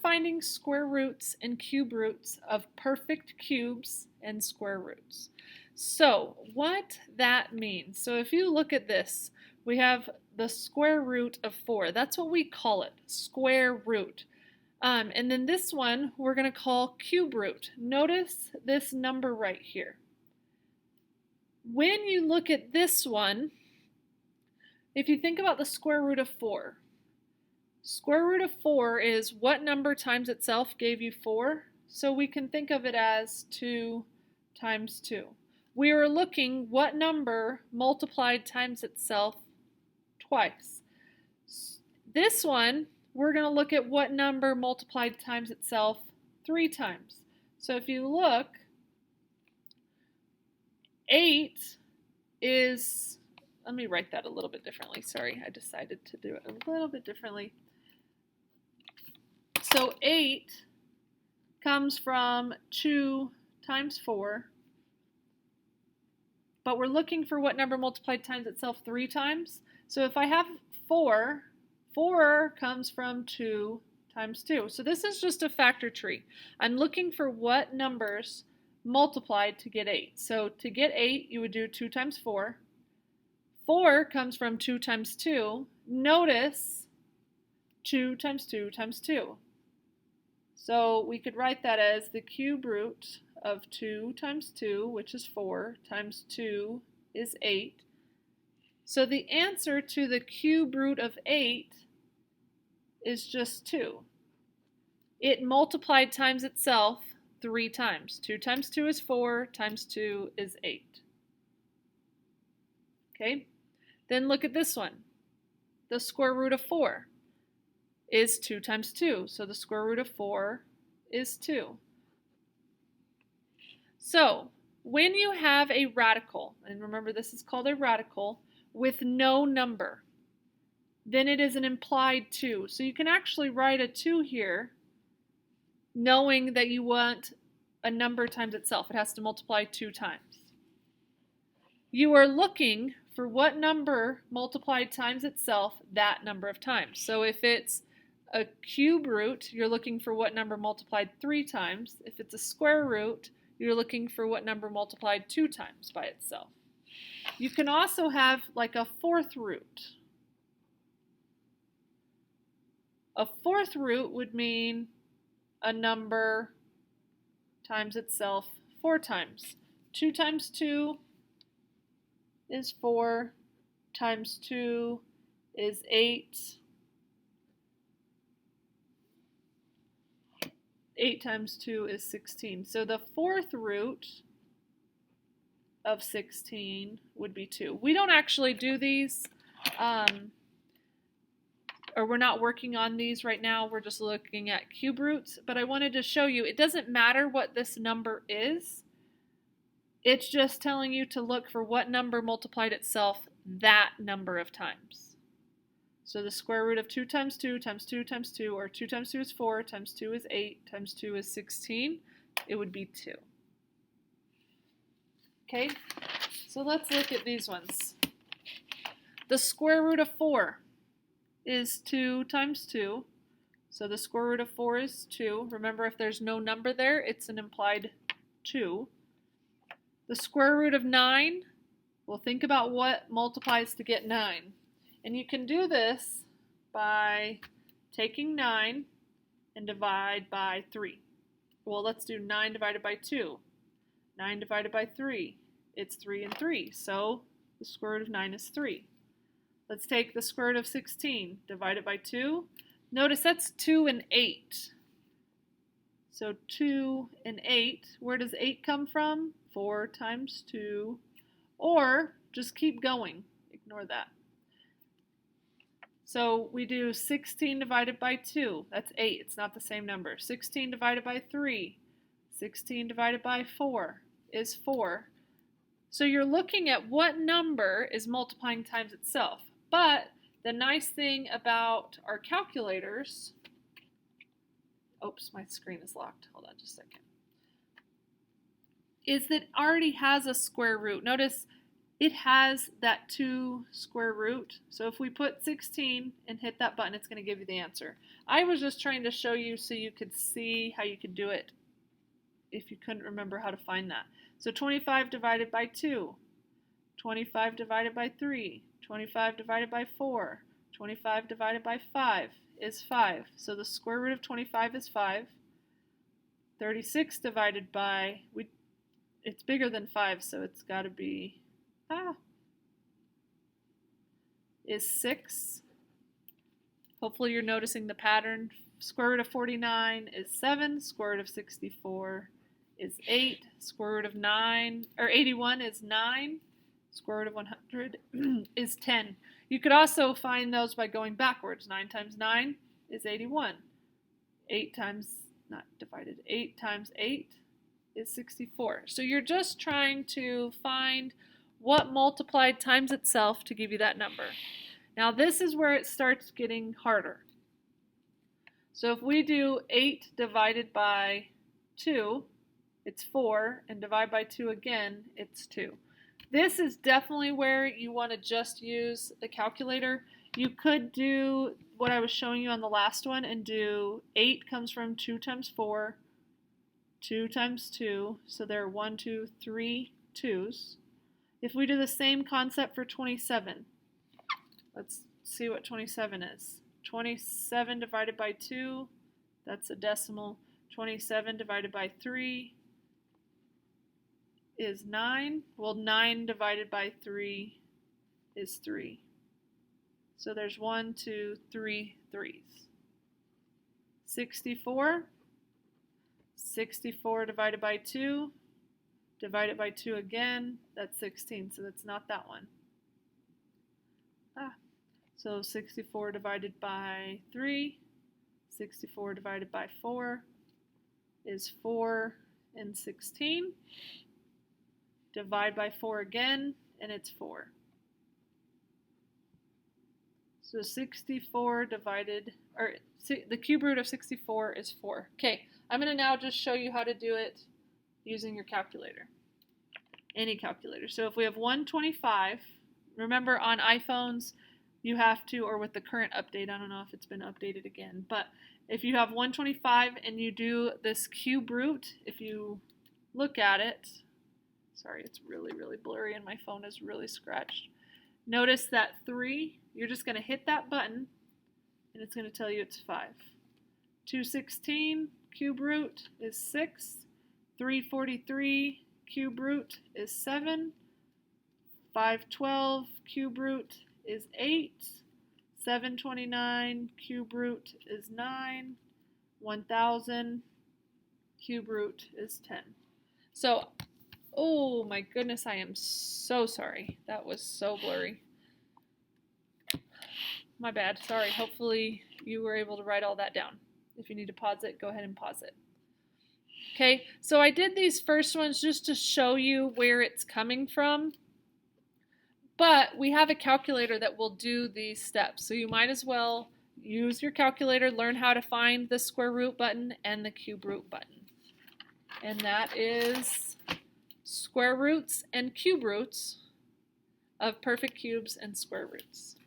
finding square roots and cube roots of perfect cubes and square roots. So what that means, so if you look at this, we have the square root of 4. That's what we call it, square root. And then this one we're going to call cube root. Notice this number right here. When you look at this one, if you think about the square root of 4, square root of 4 is what number times itself gave you 4? So we can think of it as 2 times 2. We are looking what number multiplied times itself twice. This one, we're going to look at what number multiplied times itself 3 times. So if you look, 8 is, let me write that a little bit differently. Sorry, I decided to do it a little bit differently. So 8 comes from 2 times 4. But we're looking for what number multiplied times itself 3 times. So if I have 4, 4 comes from 2 times 2. So this is just a factor tree. I'm looking for what numbers multiplied to get 8. So to get 8, you would do 2 times 4. 4 comes from 2 times 2. Notice 2 times 2 times 2. So we could write that as the cube root of 2 times 2, which is 4, times 2 is 8. So the answer to the cube root of 8 is just 2. It multiplied times itself 3 times. 2 times 2 is 4, times 2 is 8. Okay? Then look at this one. The square root of 4 is 2 times 2. So the square root of 4 is 2. So when you have a radical, and remember this is called a radical, with no number, then it is an implied 2. So you can actually write a 2 here knowing that you want a number times itself. It has to multiply 2 times. You are looking for what number multiplied times itself that number of times. So if it's a cube root, you're looking for what number multiplied 3 times. If it's a square root, you're looking for what number multiplied 2 times by itself. You can also have like a fourth root. A fourth root would mean a number times itself 4 times. 2 times 2 is 4, times 2 is 8. 8 times 2 is 16. So the fourth root of 16 would be 2. We don't actually do these, or we're not working on these right now. We're just looking at cube roots. But I wanted to show you, it doesn't matter what this number is. It's just telling you to look for what number multiplied itself that number of times. So the square root of 2 times 2 times 2 times 2, or 2 times 2 is 4, times 2 is 8, times 2 is 16, it would be 2. Okay, so let's look at these ones. The square root of 4 is 2 times 2. So the square root of 4 is 2. Remember, if there's no number there, it's an implied 2. The square root of 9, well, think about what multiplies to get 9. And you can do this by taking 9 and divide by 3. Well, let's do 9 divided by 2. 9 divided by 3, it's 3 and 3. So the square root of 9 is 3. Let's take the square root of 16, divide it by 2. Notice that's 2 and 8. So 2 and 8, where does 8 come from? 4 times 2, or just keep going. Ignore that. So we do 16 divided by 2, that's 8, it's not the same number. 16 divided by 3, 16 divided by 4 is 4. So you're looking at what number is multiplying times itself. But the nice thing about our calculators, oops, my screen is locked, hold on just a second, is that it already has a square root. Notice it has that 2 square root. So if we put 16 and hit that button, it's going to give you the answer. I was just trying to show you so you could see how you could do it if you couldn't remember how to find that. So 25 divided by 2, 25 divided by 3, 25 divided by 4, 25 divided by 5 is 5. So the square root of 25 is 5. 36 divided by, it's bigger than 5, so it's got to be, is 6. Hopefully you're noticing the pattern. Square root of 49 is 7. Square root of 64 is 8. Square root of 81 is 9. Square root of 100 is 10. You could also find those by going backwards. 9 times 9 is 81. 8 times 8 is 64. So you're just trying to find what multiplied times itself to give you that number. Now this is where it starts getting harder. So if we do 8 divided by 2, it's 4, and divide by 2 again, it's 2. This is definitely where you want to just use the calculator. You could do what I was showing you on the last one and do 8 comes from 2 times 4, 2 times 2, so there are 1, 2, 3 2's. If we do the same concept for 27, let's see what 27 is. 27 divided by 2, that's a decimal. 27 divided by 3 is 9. Well, 9 divided by 3 is 3. So there's 1, 2, 3 3's. 64. 64 divided by 2. Divided by 2 again. That's 16. So that's not that one. So 64 divided by 3. 64 divided by 4 is 4 and 16. Divide by 4 again, and it's 4. So 64 divided, or the cube root of 64 is 4. Okay, I'm going to now just show you how to do it using your calculator. Any calculator. So if we have 125, remember on iPhones you have to, or with the current update, I don't know if it's been updated again, but if you have 125 and you do this cube root, if you look at it, sorry, it's really, really blurry and my phone is really scratched. Notice that 3, you're just going to hit that button and it's going to tell you it's 5. 216 cube root is 6. 343 cube root is 7. 512 cube root is 8. 729 cube root is 9. 1000 cube root is 10. So, oh my goodness, I am so sorry. That was so blurry. My bad, sorry. Hopefully you were able to write all that down. If you need to pause it, go ahead and pause it. Okay, so I did these first ones just to show you where it's coming from. But we have a calculator that will do these steps. So you might as well use your calculator, learn how to find the square root button and the cube root button. And that is square roots and cube roots of perfect cubes and square roots.